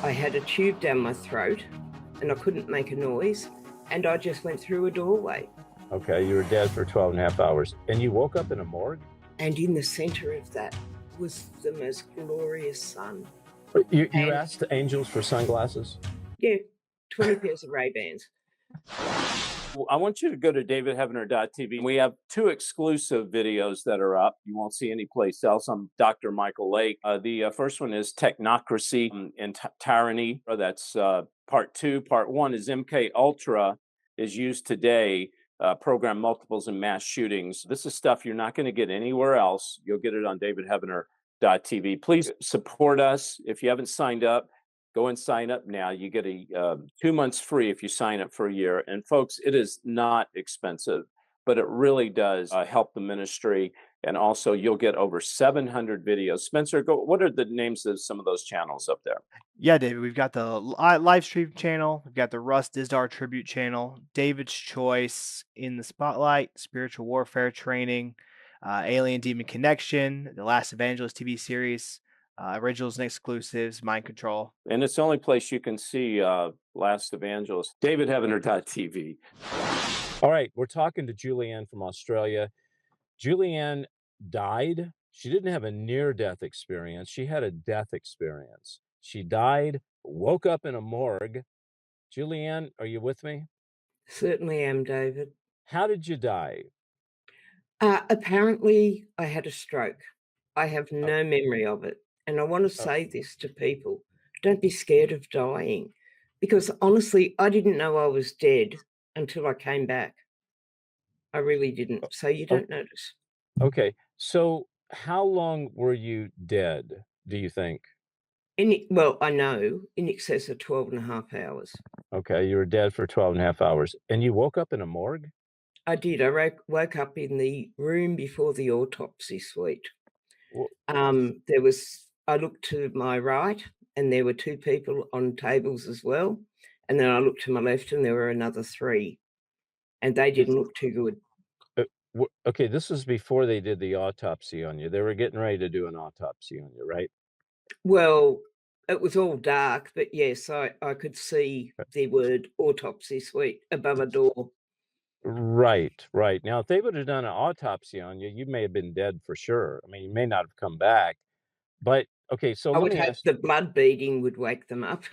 I had a tube down my throat and I couldn't make a noise, and I just went through a doorway. Okay, you were dead for 12 and a half hours. And you woke up in a morgue? And in the center of that was the most glorious sun. You And asked the angels for sunglasses? yeah, 20 pairs of Ray-Bans. I want you to go to davidheavener.tv. We have two exclusive videos that are up. You won't see any place else. I'm Dr. Michael Lake. The first one is Technocracy and Tyranny. That's part two. Part one is MK Ultra is used today, program multiples and mass shootings. This is stuff you're not going to get anywhere else. You'll get it on davidheavener.tv. Please support us. If you haven't signed up, go and sign up now. You get a 2 months free if you sign up for a year. And folks, it is not expensive, but it really does help the ministry. And also, you'll get over 700 videos. Spencer, go. What are the names of some of those channels up there? Yeah, David, we've got the live stream channel, we've got the Russ Dizdar tribute channel, David's Choice, In the Spotlight, Spiritual Warfare Training, Alien Demon Connection, the Last Evangelist TV series, originals and exclusives, Mind Control. And it's the only place you can see Last Evangelist, davidheavener.tv. All right, we're talking to Julianne from Australia. Julianne died. She didn't have a near-death experience. She had a death experience. She died, woke up in a morgue. Julianne, are you with me? Certainly am, David. How did you die? Apparently, I had a stroke. I have Oh, no memory of it. And I want to oh, say this to people: don't be scared of dying. Because honestly, I didn't know I was dead until I came back. I really didn't. So you oh, don't notice. okay. So how long were you dead, do you think? Well, I know in excess of 12 and a half hours. Okay, you were dead for 12 and a half hours. And you woke up in a morgue? I did. I woke up in the room before the autopsy suite. Wh- I looked to my right and there were two people on tables as well. And then I looked to my left and there were another three, and they This, didn't look too good. okay, this was before they did the autopsy on you. They were getting ready to do an autopsy on you, right? Well, it was all dark, but yes, I could see Uh, the word autopsy suite above a door. Right, right. Now, if they would have done an autopsy on you, you may have been dead for sure. I mean, you may not have come back. But okay, so I let would me hope ask. the blood beading would wake them up.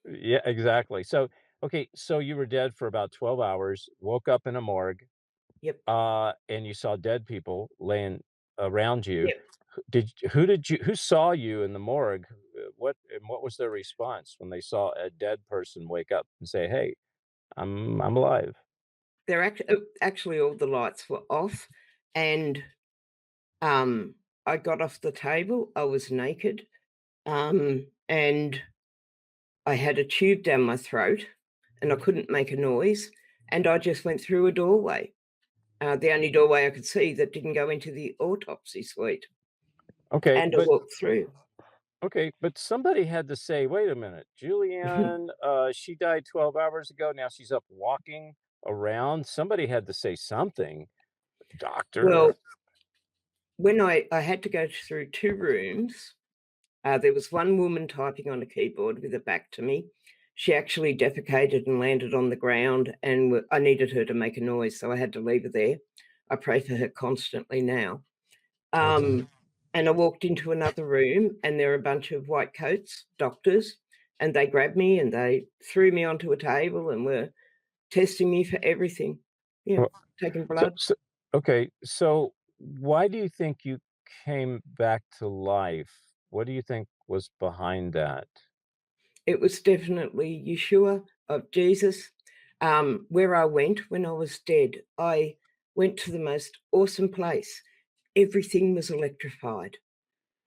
Yeah, exactly. So, okay, so you were dead for about 12 hours, woke up in a morgue, Yep, and you saw dead people laying around you. yep. Who saw you in the morgue? What was their response when they saw a dead person wake up and say, "Hey, I'm alive"? Actually, all the lights were off, and, I got off the table, I was naked, and I had a tube down my throat, and I couldn't make a noise, and I just went through a doorway, the only doorway I could see that didn't go into the autopsy suite, Okay, and I but walked through. somebody had to say, "Wait a minute, Julianne, she died 12 hours ago. Now she's up walking around." Somebody had to say something, doctor. Well, when I had to go through 2 rooms, there was one woman typing on a keyboard with her back to me. She actually defecated and landed on the ground, and I needed her to make a noise, so I had to leave her there. I pray for her constantly now. Okay. And I walked into another room, and there were a bunch of white coats, doctors, and they grabbed me and they threw me onto a table and were testing me for everything. Yeah, Well, taking so, blood. so okay, so why do you think you came back to life? What do you think was behind that? It was definitely Yeshua of Jesus. Where I went when I was dead, I went to the most awesome place. Everything was electrified.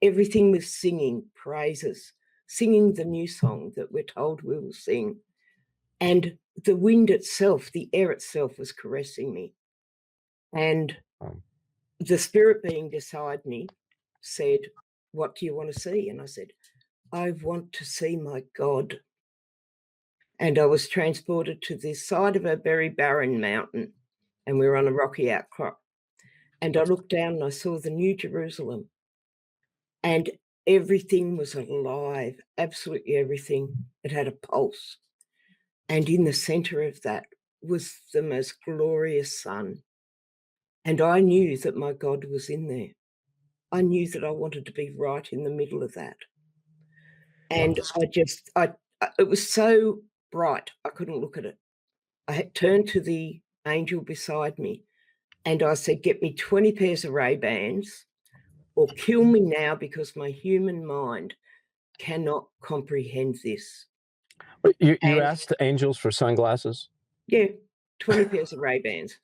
Everything was singing praises, singing the new song that we're told we will sing. And the wind itself, the air itself was caressing me. And Um, the spirit being beside me said, "What do you want to see?" And I said, "I want to see my God." And I was transported to the side of a very barren mountain, and we were on a rocky outcrop. And I looked down and I saw the New Jerusalem, and everything was alive, absolutely everything. It had a pulse. And in the center of that was the most glorious sun. And I knew that my God was in there. I knew that I wanted to be right in the middle of that. And it was so bright, I couldn't look at it. I had turned to the angel beside me and I said, get me 20 pairs of Ray-Bans or kill me now because my human mind cannot comprehend this. But you And asked angels for sunglasses? yeah, 20 pairs of Ray-Bans.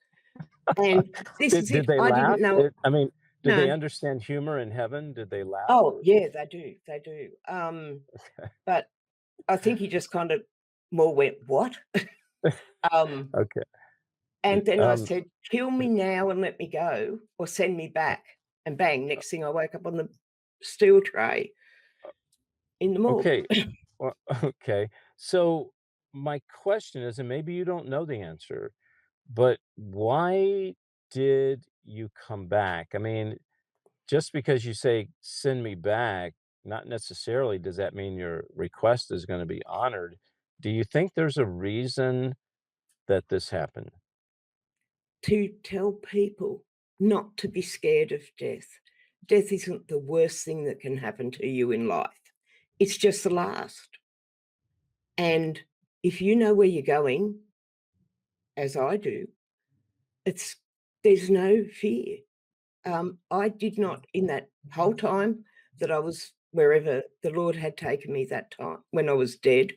And this is Did it. they I laugh? didn't know. I mean, did they No. understand humor in heaven? Did they laugh? Oh, yeah, they do. They do. But I think he just kind of more went, what? Okay. And then I said, kill me now and let me go or send me back. And bang, next thing I woke up on the steel tray in the morgue. Okay. Well, okay. So my question is, and maybe you don't know the answer, but why did you come back? I mean, just because you say, send me back, not necessarily does that mean your request is going to be honored. Do you think there's a reason that this happened? To tell people not to be scared of death. Death isn't the worst thing that can happen to you in life. It's just the last. And if you know where you're going, as I do, there's no fear. I did not, in that whole time that I was wherever the Lord had taken me that time when I was dead,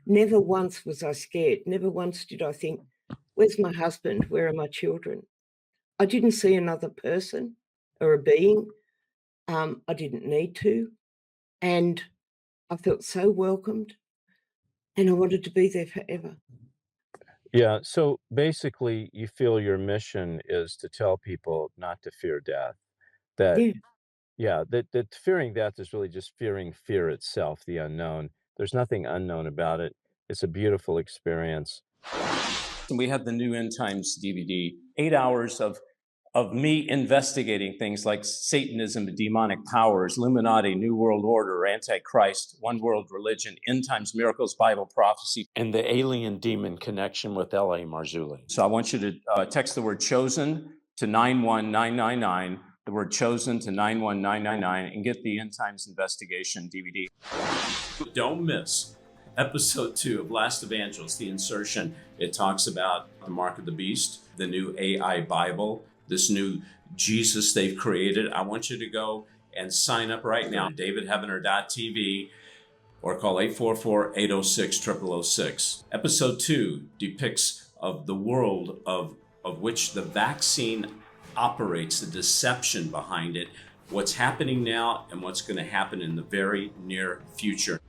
never once was I scared. Never once did I think, where's my husband? Where are my children? I didn't see another person or a being. I didn't need to. And I felt so welcomed and I wanted to be there forever. Yeah. So basically, you feel your mission is to tell people not to fear death. That, Yeah. yeah, that fearing death is really just fearing fear itself, the unknown. There's nothing unknown about it. It's a beautiful experience. And we have the new End Times DVD, 8 hours of me investigating things like Satanism, demonic powers, Illuminati, New World Order, Antichrist, one world religion, end times miracles, Bible prophecy, and the alien demon connection with L.A. Marzulli. So I want you to text the word chosen to 91999, the word chosen to 91999, and get the End Times Investigation DVD. Don't miss episode 2 of Last Evangelist, the insertion. It talks about the mark of the beast, the new AI Bible, this new Jesus they've created. I want you to go and sign up right now, davidheavener.tv, or call 844-806-0006. Episode 2 depicts of the world of which the vaccine operates, the deception behind it, what's happening now, and what's going to happen in the very near future.